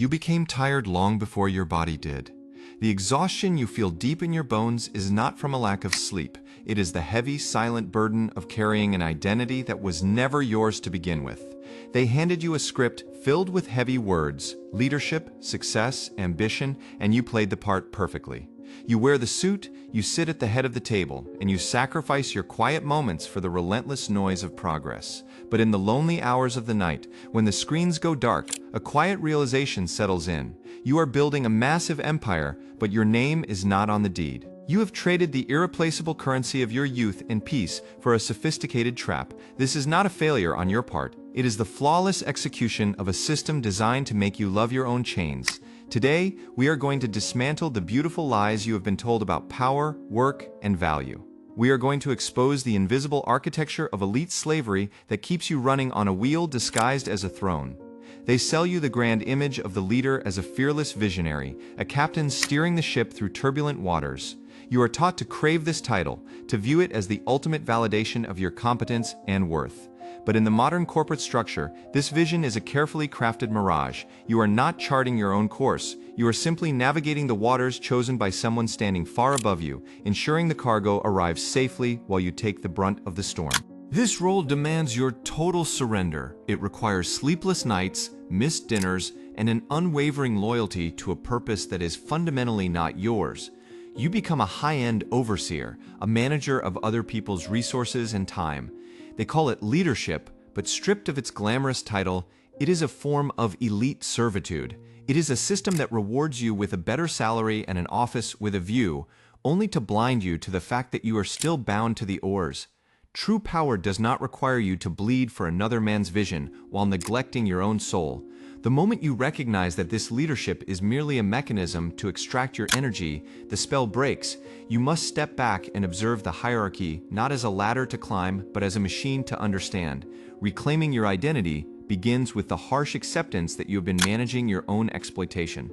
You became tired long before your body did. The exhaustion you feel deep in your bones is not from a lack of sleep. It is the heavy, silent burden of carrying an identity that was never yours to begin with. They handed you a script filled with heavy words, leadership, success, ambition, and you played the part perfectly. You wear the suit, you sit at the head of the table, and you sacrifice your quiet moments for the relentless noise of progress. But in the lonely hours of the night, when the screens go dark, a quiet realization settles in. You are building a massive empire, but your name is not on the deed. You have traded the irreplaceable currency of your youth and peace for a sophisticated trap. This is not a failure on your part. It is the flawless execution of a system designed to make you love your own chains. Today, we are going to dismantle the beautiful lies you have been told about power, work, and value. We are going to expose the invisible architecture of elite slavery that keeps you running on a wheel disguised as a throne. They sell you the grand image of the leader as a fearless visionary, a captain steering the ship through turbulent waters. You are taught to crave this title, to view it as the ultimate validation of your competence and worth. But in the modern corporate structure, this vision is a carefully crafted mirage. You are not charting your own course. You are simply navigating the waters chosen by someone standing far above you, ensuring the cargo arrives safely while you take the brunt of the storm. This role demands your total surrender. It requires sleepless nights, missed dinners, and an unwavering loyalty to a purpose that is fundamentally not yours. You become a high-end overseer, a manager of other people's resources and time. They call it leadership, but stripped of its glamorous title, it is a form of elite servitude. It is a system that rewards you with a better salary and an office with a view, only to blind you to the fact that you are still bound to the oars. True power does not require you to bleed for another man's vision while neglecting your own soul. The moment you recognize that this leadership is merely a mechanism to extract your energy, the spell breaks. You must step back and observe the hierarchy not as a ladder to climb, but as a machine to understand. Reclaiming your identity begins with the harsh acceptance that you have been managing your own exploitation.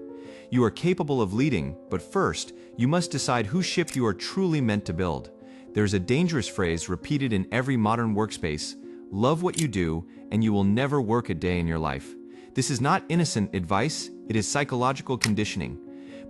You are capable of leading, but first, you must decide whose ship you are truly meant to build. There's a dangerous phrase repeated in every modern workspace: love what you do, and you will never work a day in your life. This is not innocent advice, it is psychological conditioning.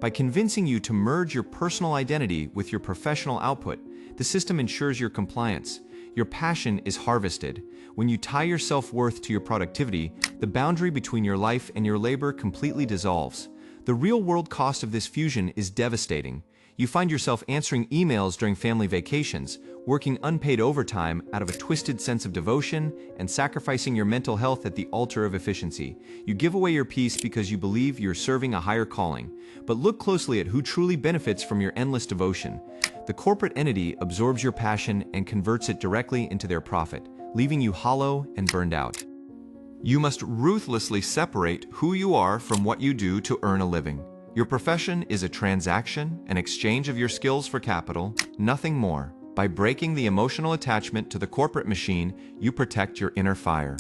By convincing you to merge your personal identity with your professional output, the system ensures your compliance. Your passion is harvested. When you tie your self-worth to your productivity, the boundary between your life and your labor completely dissolves. The real-world cost of this fusion is devastating. You find yourself answering emails during family vacations, working unpaid overtime out of a twisted sense of devotion, and sacrificing your mental health at the altar of efficiency. You give away your peace because you believe you're serving a higher calling. But look closely at who truly benefits from your endless devotion. The corporate entity absorbs your passion and converts it directly into their profit, leaving you hollow and burned out. You must ruthlessly separate who you are from what you do to earn a living. Your profession is a transaction, an exchange of your skills for capital, nothing more. By breaking the emotional attachment to the corporate machine, you protect your inner fire.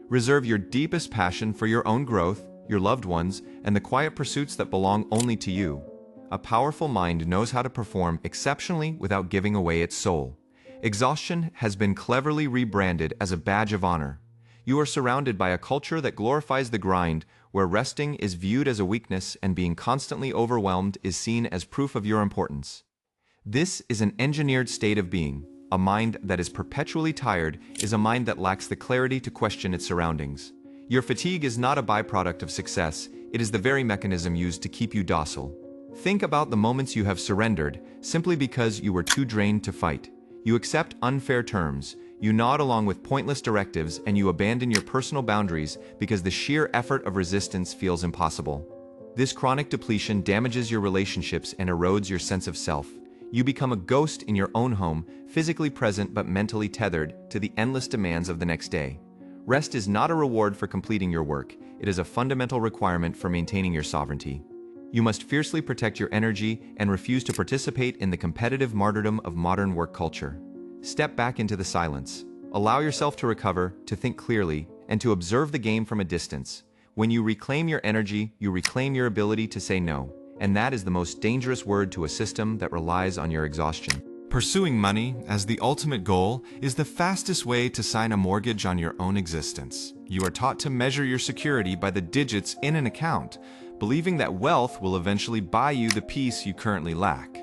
Reserve your deepest passion for your own growth, your loved ones, and the quiet pursuits that belong only to you. A powerful mind knows how to perform exceptionally without giving away its soul. Exhaustion has been cleverly rebranded as a badge of honor. You are surrounded by a culture that glorifies the grind, where resting is viewed as a weakness and being constantly overwhelmed is seen as proof of your importance. This is an engineered state of being. A mind that is perpetually tired is a mind that lacks the clarity to question its surroundings. Your fatigue is not a byproduct of success, it is the very mechanism used to keep you docile. Think about the moments you have surrendered simply because you were too drained to fight. You accept unfair terms, you nod along with pointless directives, and you abandon your personal boundaries because the sheer effort of resistance feels impossible. This chronic depletion damages your relationships and erodes your sense of self. You become a ghost in your own home, physically present but mentally tethered to the endless demands of the next day. Rest is not a reward for completing your work, it is a fundamental requirement for maintaining your sovereignty. You must fiercely protect your energy and refuse to participate in the competitive martyrdom of modern work culture. Step back into the silence. Allow yourself to recover, to think clearly, and to observe the game from a distance. When you reclaim your energy, you reclaim your ability to say no, and that is the most dangerous word to a system that relies on your exhaustion. Pursuing money as the ultimate goal is the fastest way to sign a mortgage on your own existence. You are taught to measure your security by the digits in an account, believing that wealth will eventually buy you the peace you currently lack.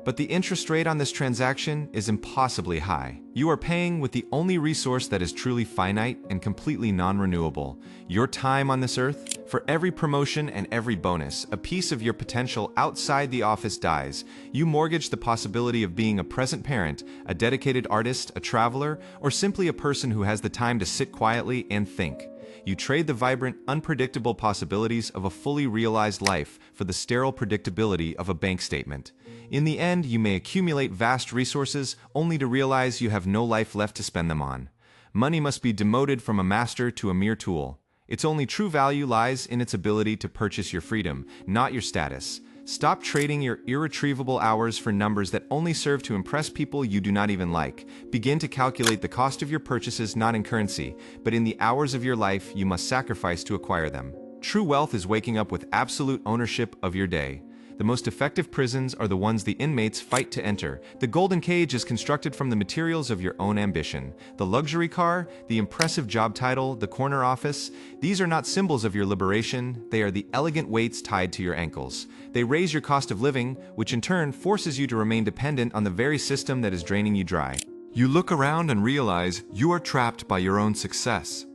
But the interest rate on this transaction is impossibly high. You are paying with the only resource that is truly finite and completely non-renewable: your time on this earth. For every promotion and every bonus, a piece of your potential outside the office dies. You mortgage the possibility of being a present parent, a dedicated artist, a traveler, or simply a person who has the time to sit quietly and think. You trade the vibrant, unpredictable possibilities of a fully realized life for the sterile predictability of a bank statement. In the end, you may accumulate vast resources only to realize you have no life left to spend them on. Money must be demoted from a master to a mere tool. Its only true value lies in its ability to purchase your freedom, not your status. Stop trading your irretrievable hours for numbers that only serve to impress people you do not even like. Begin to calculate the cost of your purchases not in currency, but in the hours of your life you must sacrifice to acquire them. True wealth is waking up with absolute ownership of your day. The most effective prisons are the ones the inmates fight to enter. The golden cage is constructed from the materials of your own ambition. The luxury car, the impressive job title, the corner office, these are not symbols of your liberation, they are the elegant weights tied to your ankles. They raise your cost of living, which in turn forces you to remain dependent on the very system that is draining you dry. You look around and realize you are trapped by your own success.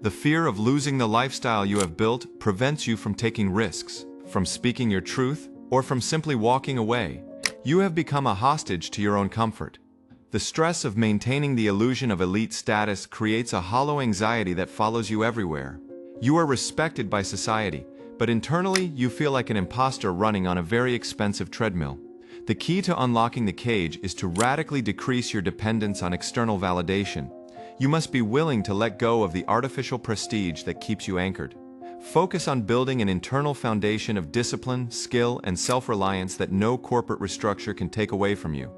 The fear of losing the lifestyle you have built prevents you from taking risks, from speaking your truth, or from simply walking away. You have become a hostage to your own comfort. The stress of maintaining the illusion of elite status creates a hollow anxiety that follows you everywhere. You are respected by society, but internally you feel like an imposter running on a very expensive treadmill. The key to unlocking the cage is to radically decrease your dependence on external validation. You must be willing to let go of the artificial prestige that keeps you anchored. Focus on building an internal foundation of discipline, skill, and self-reliance that no corporate restructure can take away from you.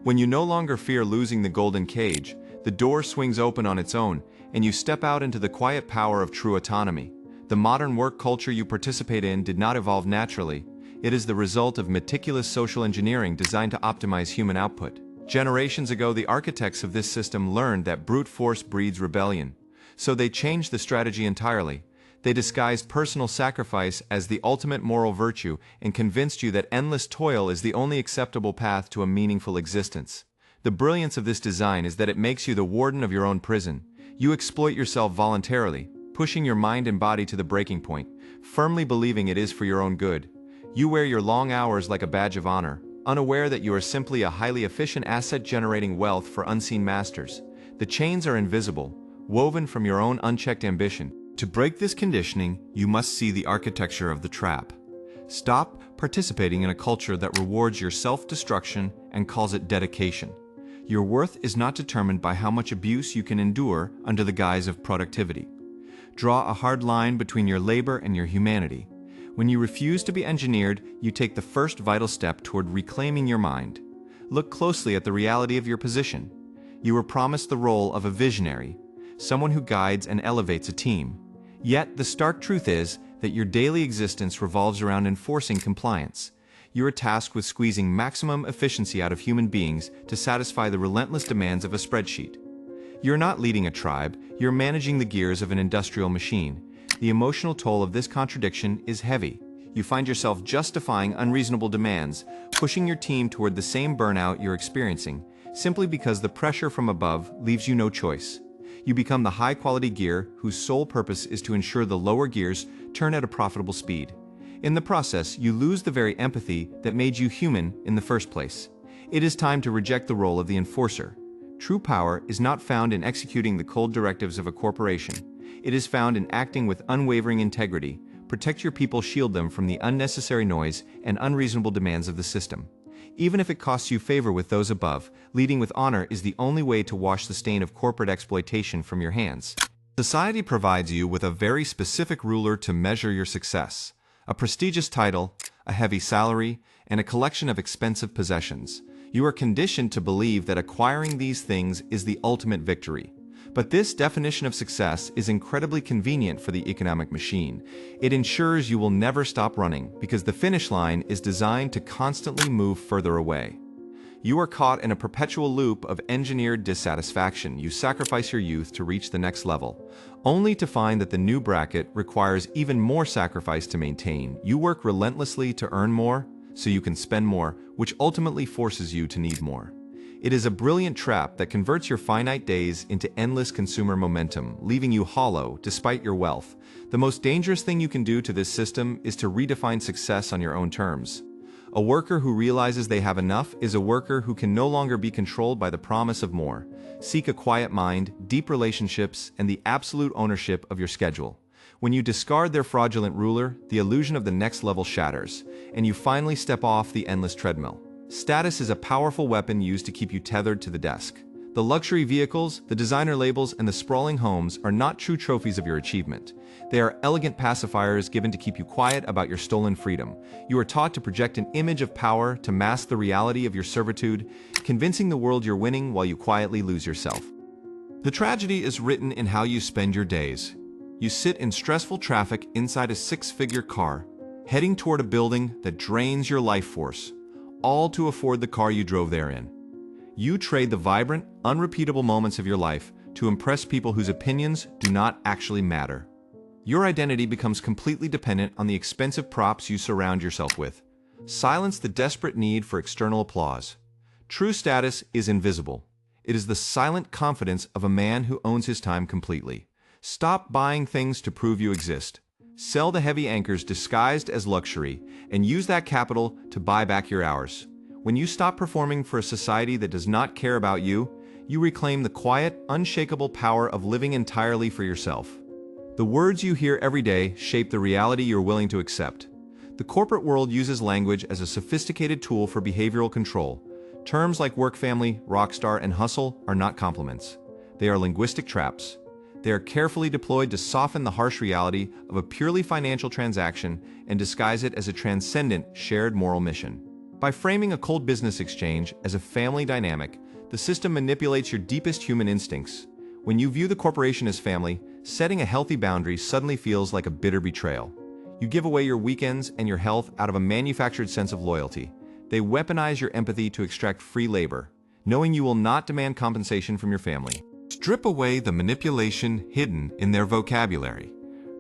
When you no longer fear losing the golden cage, the door swings open on its own, and you step out into the quiet power of true autonomy. The modern work culture you participate in did not evolve naturally. It is the result of meticulous social engineering designed to optimize human output. Generations ago, the architects of this system learned that brute force breeds rebellion. So they changed the strategy entirely. They disguised personal sacrifice as the ultimate moral virtue and convinced you that endless toil is the only acceptable path to a meaningful existence. The brilliance of this design is that it makes you the warden of your own prison. You exploit yourself voluntarily, pushing your mind and body to the breaking point, firmly believing it is for your own good. You wear your long hours like a badge of honor, unaware that you are simply a highly efficient asset generating wealth for unseen masters. The chains are invisible, woven from your own unchecked ambition. To break this conditioning, you must see the architecture of the trap. Stop participating in a culture that rewards your self-destruction and calls it dedication. Your worth is not determined by how much abuse you can endure under the guise of productivity. Draw a hard line between your labor and your humanity. When you refuse to be engineered, you take the first vital step toward reclaiming your mind. Look closely at the reality of your position. You were promised the role of a visionary, someone who guides and elevates a team. Yet, the stark truth is that your daily existence revolves around enforcing compliance. You are tasked with squeezing maximum efficiency out of human beings to satisfy the relentless demands of a spreadsheet. You're not leading a tribe, you're managing the gears of an industrial machine. The emotional toll of this contradiction is heavy. You find yourself justifying unreasonable demands, pushing your team toward the same burnout you're experiencing, simply because the pressure from above leaves you no choice. You become the high-quality gear whose sole purpose is to ensure the lower gears turn at a profitable speed. In the process, you lose the very empathy that made you human in the first place. It is time to reject the role of the enforcer. True power is not found in executing the cold directives of a corporation. It is found in acting with unwavering integrity. Protect your people, shield them from the unnecessary noise and unreasonable demands of the system. Even if it costs you favor with those above, leading with honor is the only way to wash the stain of corporate exploitation from your hands. Society provides you with a very specific ruler to measure your success: a prestigious title, a heavy salary, and a collection of expensive possessions. You are conditioned to believe that acquiring these things is the ultimate victory. But this definition of success is incredibly convenient for the economic machine. It ensures you will never stop running because the finish line is designed to constantly move further away. You are caught in a perpetual loop of engineered dissatisfaction. You sacrifice your youth to reach the next level, only to find that the new bracket requires even more sacrifice to maintain. You work relentlessly to earn more, so you can spend more, which ultimately forces you to need more. It is a brilliant trap that converts your finite days into endless consumer momentum, leaving you hollow despite your wealth. The most dangerous thing you can do to this system is to redefine success on your own terms. A worker who realizes they have enough is a worker who can no longer be controlled by the promise of more. Seek a quiet mind, deep relationships, and the absolute ownership of your schedule. When you discard their fraudulent ruler, the illusion of the next level shatters, and you finally step off the endless treadmill. Status is a powerful weapon used to keep you tethered to the desk. The luxury vehicles, the designer labels, and the sprawling homes are not true trophies of your achievement. They are elegant pacifiers given to keep you quiet about your stolen freedom. You are taught to project an image of power to mask the reality of your servitude, convincing the world you're winning while you quietly lose yourself. The tragedy is written in how you spend your days. You sit in stressful traffic inside a six-figure car, heading toward a building that drains your life force, all to afford the car you drove there in. You trade the vibrant, unrepeatable moments of your life to impress people whose opinions do not actually matter. Your identity becomes completely dependent on the expensive props you surround yourself with. Silence the desperate need for external applause. True status is invisible. It is the silent confidence of a man who owns his time completely. Stop buying things to prove you exist. Sell the heavy anchors disguised as luxury and use that capital to buy back your hours. When you stop performing for a society that does not care about you, you reclaim the quiet, unshakable power of living entirely for yourself. The words you hear every day shape the reality you're willing to accept. The corporate world uses language as a sophisticated tool for behavioral control. Terms like work family, rockstar, and hustle are not compliments. They are linguistic traps. They are carefully deployed to soften the harsh reality of a purely financial transaction and disguise it as a transcendent, shared moral mission. By framing a cold business exchange as a family dynamic, the system manipulates your deepest human instincts. When you view the corporation as family, setting a healthy boundary suddenly feels like a bitter betrayal. You give away your weekends and your health out of a manufactured sense of loyalty. They weaponize your empathy to extract free labor, knowing you will not demand compensation from your family. Strip away the manipulation hidden in their vocabulary.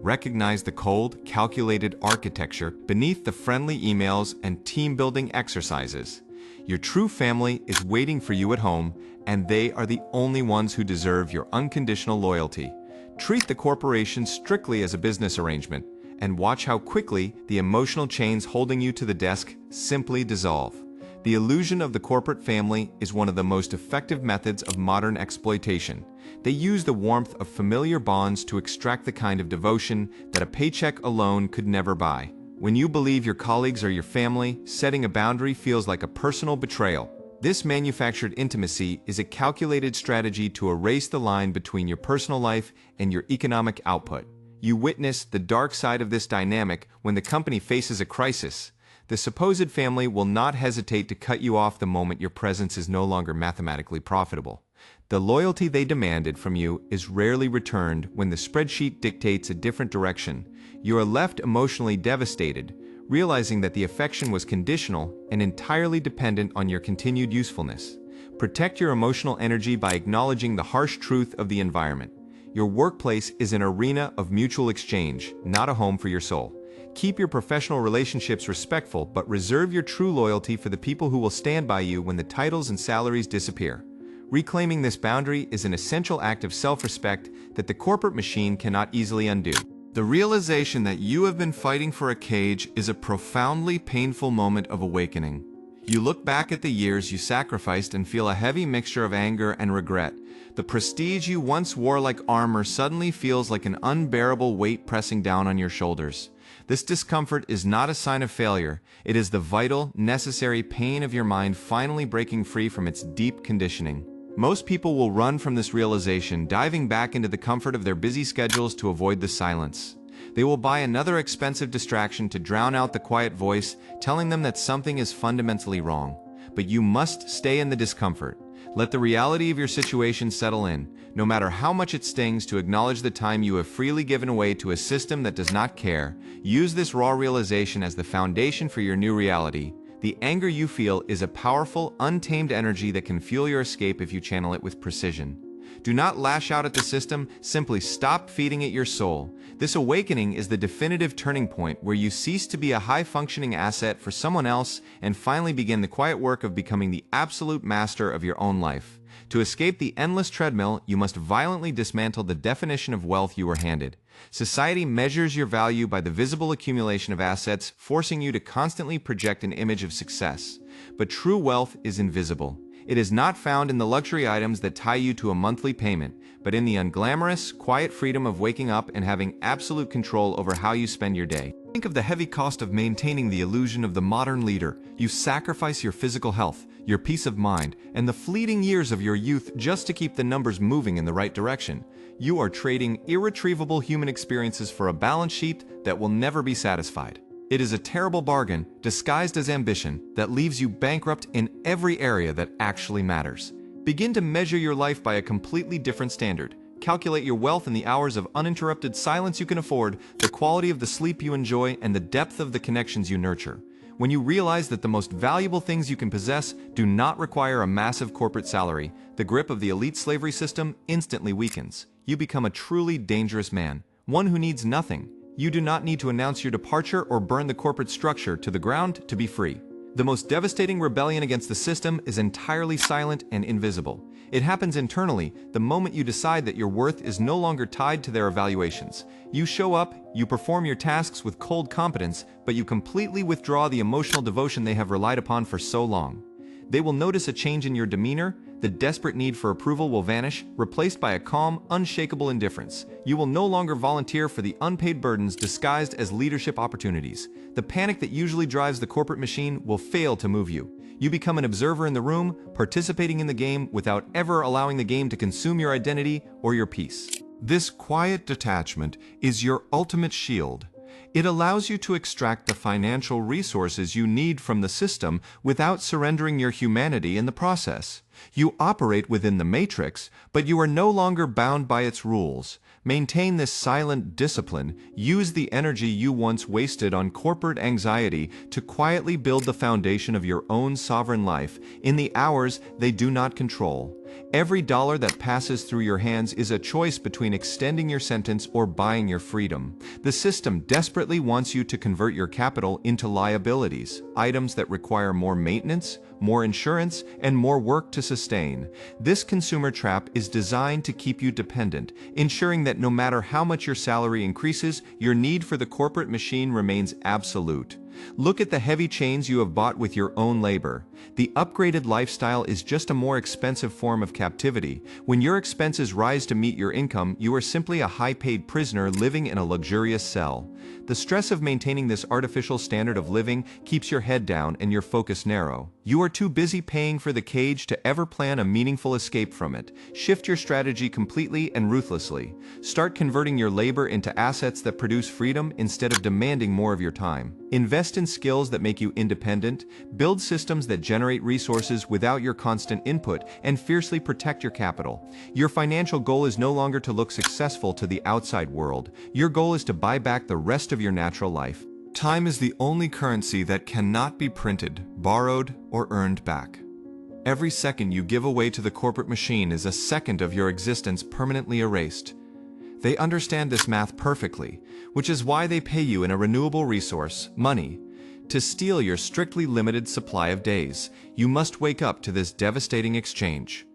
Recognize the cold, calculated architecture beneath the friendly emails and team-building exercises. Your true family is waiting for you at home, and they are the only ones who deserve your unconditional loyalty. Treat the corporation strictly as a business arrangement, and watch how quickly the emotional chains holding you to the desk simply dissolve. The illusion of the corporate family is one of the most effective methods of modern exploitation. They use the warmth of familiar bonds to extract the kind of devotion that a paycheck alone could never buy. When you believe your colleagues are your family, setting a boundary feels like a personal betrayal. This manufactured intimacy is a calculated strategy to erase the line between your personal life and your economic output. You witness the dark side of this dynamic when the company faces a crisis. The supposed family will not hesitate to cut you off the moment your presence is no longer mathematically profitable. The loyalty they demanded from you is rarely returned when the spreadsheet dictates a different direction. You are left emotionally devastated, realizing that the affection was conditional and entirely dependent on your continued usefulness. Protect your emotional energy by acknowledging the harsh truth of the environment. Your workplace is an arena of mutual exchange, not a home for your soul. Keep your professional relationships respectful, but reserve your true loyalty for the people who will stand by you when the titles and salaries disappear. Reclaiming this boundary is an essential act of self-respect that the corporate machine cannot easily undo. The realization that you have been fighting for a cage is a profoundly painful moment of awakening. You look back at the years you sacrificed and feel a heavy mixture of anger and regret. The prestige you once wore like armor suddenly feels like an unbearable weight pressing down on your shoulders. This discomfort is not a sign of failure. It is the vital, necessary pain of your mind finally breaking free from its deep conditioning. Most people will run from this realization, diving back into the comfort of their busy schedules to avoid the silence. They will buy another expensive distraction to drown out the quiet voice, telling them that something is fundamentally wrong. But you must stay in the discomfort. Let the reality of your situation settle in, no matter how much it stings to acknowledge the time you have freely given away to a system that does not care. Use this raw realization as the foundation for your new reality. The anger you feel is a powerful, untamed energy that can fuel your escape if you channel it with precision. Do not lash out at the system, simply stop feeding it your soul. This awakening is the definitive turning point where you cease to be a high-functioning asset for someone else and finally begin the quiet work of becoming the absolute master of your own life. To escape the endless treadmill, you must violently dismantle the definition of wealth you were handed. Society measures your value by the visible accumulation of assets, forcing you to constantly project an image of success. But true wealth is invisible. It is not found in the luxury items that tie you to a monthly payment, but in the unglamorous, quiet freedom of waking up and having absolute control over how you spend your day. Think of the heavy cost of maintaining the illusion of the modern leader. You sacrifice your physical health, your peace of mind, and the fleeting years of your youth just to keep the numbers moving in the right direction. You are trading irretrievable human experiences for a balance sheet that will never be satisfied. It is a terrible bargain, disguised as ambition, that leaves you bankrupt in every area that actually matters. Begin to measure your life by a completely different standard. Calculate your wealth in the hours of uninterrupted silence you can afford, the quality of the sleep you enjoy, and the depth of the connections you nurture. When you realize that the most valuable things you can possess do not require a massive corporate salary, the grip of the elite slavery system instantly weakens. You become a truly dangerous man, one who needs nothing. You do not need to announce your departure or burn the corporate structure to the ground to be free. The most devastating rebellion against the system is entirely silent and invisible. It happens internally the moment you decide that your worth is no longer tied to their evaluations. You show up, you perform your tasks with cold competence, but you completely withdraw the emotional devotion they have relied upon for so long. They will notice a change in your demeanor. The desperate need for approval will vanish, replaced by a calm, unshakable indifference. You will no longer volunteer for the unpaid burdens disguised as leadership opportunities. The panic that usually drives the corporate machine will fail to move you. You become an observer in the room, participating in the game without ever allowing the game to consume your identity or your peace. This quiet detachment is your ultimate shield. It allows you to extract the financial resources you need from the system without surrendering your humanity in the process. You operate within the matrix, but you are no longer bound by its rules. Maintain this silent discipline. Use the energy you once wasted on corporate anxiety to quietly build the foundation of your own sovereign life in the hours they do not control. Every dollar that passes through your hands is a choice between extending your sentence or buying your freedom. The system desperately wants you to convert your capital into liabilities, items that require more maintenance, more insurance, and more work to sustain. This consumer trap is designed to keep you dependent, ensuring that no matter how much your salary increases, your need for the corporate machine remains absolute. Look at the heavy chains you have bought with your own labor. The upgraded lifestyle is just a more expensive form of captivity. When your expenses rise to meet your income, you are simply a high-paid prisoner living in a luxurious cell. The stress of maintaining this artificial standard of living keeps your head down and your focus narrow. You are too busy paying for the cage to ever plan a meaningful escape from it. Shift your strategy completely and ruthlessly. Start converting your labor into assets that produce freedom instead of demanding more of your time. Invest in skills that make you independent, build systems that generate resources without your constant input, and fiercely protect your capital. Your financial goal is no longer to look successful to the outside world. Your goal is to buy back the rest of your natural life. Time is the only currency that cannot be printed, borrowed, or earned back. Every second you give away to the corporate machine is a second of your existence permanently erased. They understand this math perfectly, which is why they pay you in a renewable resource, money, to steal your strictly limited supply of days. You must wake up to this devastating exchange.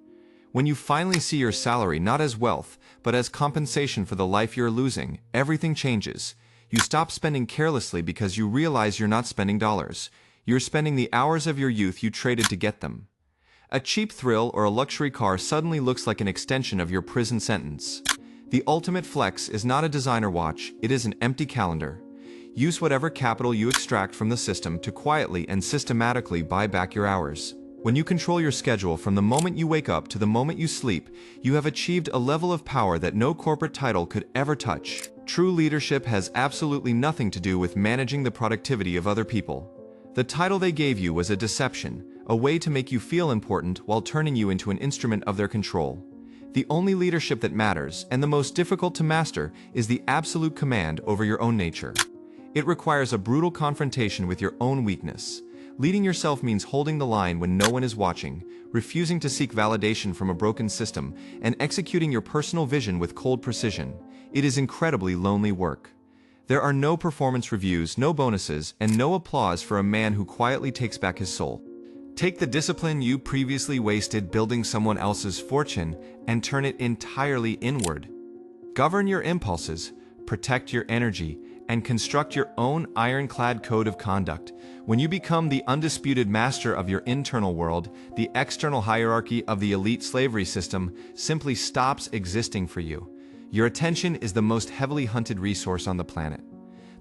When you finally see your salary not as wealth, but as compensation for the life you're losing, everything changes. You stop spending carelessly because you realize you're not spending dollars. You're spending the hours of your youth you traded to get them. A cheap thrill or a luxury car suddenly looks like an extension of your prison sentence. The ultimate flex is not a designer watch, it is an empty calendar. Use whatever capital you extract from the system to quietly and systematically buy back your hours. When you control your schedule from the moment you wake up to the moment you sleep, you have achieved a level of power that no corporate title could ever touch. True leadership has absolutely nothing to do with managing the productivity of other people. The title they gave you was a deception, a way to make you feel important while turning you into an instrument of their control. The only leadership that matters, and the most difficult to master, is the absolute command over your own nature. It requires a brutal confrontation with your own weakness. Leading yourself means holding the line when no one is watching, refusing to seek validation from a broken system, and executing your personal vision with cold precision. It is incredibly lonely work. There are no performance reviews, no bonuses, and no applause for a man who quietly takes back his soul. Take the discipline you previously wasted building someone else's fortune and turn it entirely inward. Govern your impulses, protect your energy, and construct your own ironclad code of conduct. When you become the undisputed master of your internal world, the external hierarchy of the elite slavery system simply stops existing for you. Your attention is the most heavily hunted resource on the planet.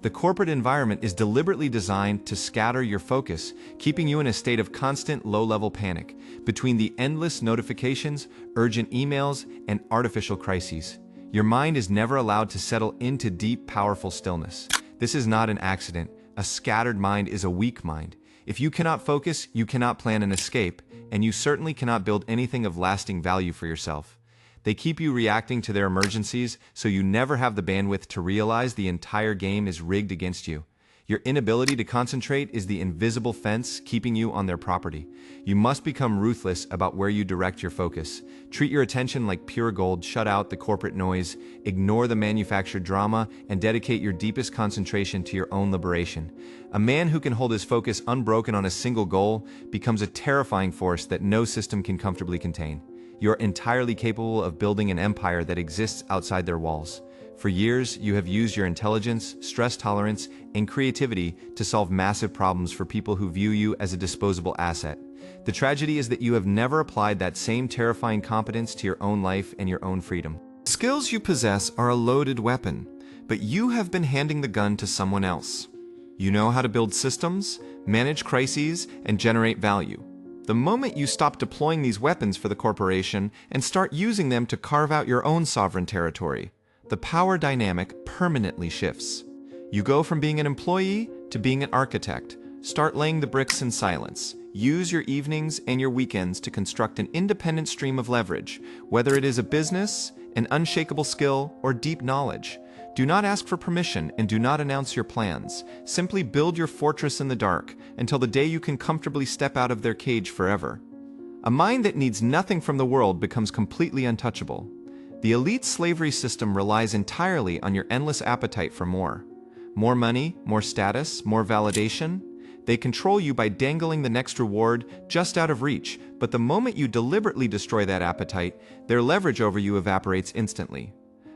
The corporate environment is deliberately designed to scatter your focus, keeping you in a state of constant low-level panic between the endless notifications, urgent emails, and artificial crises. Your mind is never allowed to settle into deep, powerful stillness. This is not an accident. A scattered mind is a weak mind. If you cannot focus, you cannot plan an escape, and you certainly cannot build anything of lasting value for yourself. They keep you reacting to their emergencies, so you never have the bandwidth to realize the entire game is rigged against you. Your inability to concentrate is the invisible fence keeping you on their property. You must become ruthless about where you direct your focus. Treat your attention like pure gold, shut out the corporate noise, ignore the manufactured drama, and dedicate your deepest concentration to your own liberation. A man who can hold his focus unbroken on a single goal becomes a terrifying force that no system can comfortably contain. You're entirely capable of building an empire that exists outside their walls. For years, you have used your intelligence, stress tolerance, and creativity to solve massive problems for people who view you as a disposable asset. The tragedy is that you have never applied that same terrifying competence to your own life and your own freedom. The skills you possess are a loaded weapon, but you have been handing the gun to someone else. You know how to build systems, manage crises, and generate value. The moment you stop deploying these weapons for the corporation and start using them to carve out your own sovereign territory, the power dynamic permanently shifts. You go from being an employee to being an architect. Start laying the bricks in silence. Use your evenings and your weekends to construct an independent stream of leverage, whether it is a business, an unshakable skill, or deep knowledge. Do not ask for permission and do not announce your plans. Simply build your fortress in the dark until the day you can comfortably step out of their cage forever. A mind that needs nothing from the world becomes completely untouchable. The elite slavery system relies entirely on your endless appetite for more. More money, more status, more validation. They control you by dangling the next reward just out of reach, but the moment you deliberately destroy that appetite, their leverage over you evaporates instantly.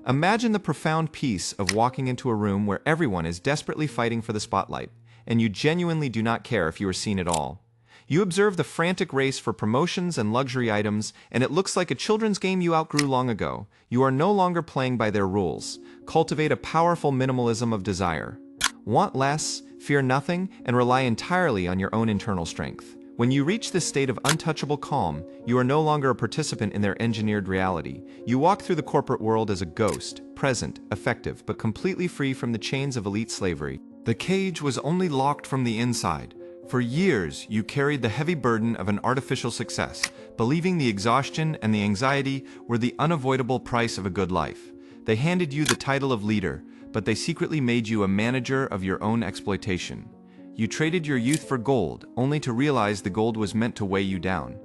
Imagine the profound peace of walking into a room where everyone is desperately fighting for the spotlight, and you genuinely do not care if you are seen at all. You observe the frantic race for promotions and luxury items, and it looks like a children's game you outgrew long ago. You are no longer playing by their rules. Cultivate a powerful minimalism of desire. Want less, fear nothing, and rely entirely on your own internal strength. When you reach this state of untouchable calm, you are no longer a participant in their engineered reality. You walk through the corporate world as a ghost, present, effective, but completely free from the chains of elite slavery. The cage was only locked from the inside. For years, you carried the heavy burden of an artificial success, believing the exhaustion and the anxiety were the unavoidable price of a good life. They handed you the title of leader, but they secretly made you a manager of your own exploitation. You traded your youth for gold, only to realize the gold was meant to weigh you down.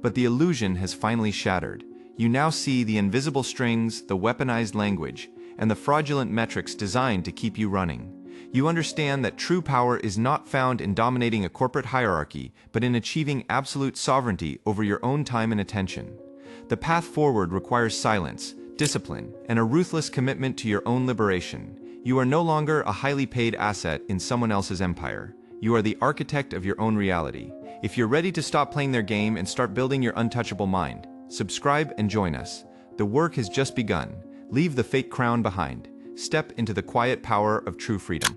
But the illusion has finally shattered. You now see the invisible strings, the weaponized language, and the fraudulent metrics designed to keep you running. You understand that true power is not found in dominating a corporate hierarchy, but in achieving absolute sovereignty over your own time and attention. The path forward requires silence, discipline, and a ruthless commitment to your own liberation. You are no longer a highly paid asset in someone else's empire. You are the architect of your own reality. If you're ready to stop playing their game and start building your untouchable mind, subscribe and join us. The work has just begun. Leave the fake crown behind. Step into the quiet power of true freedom.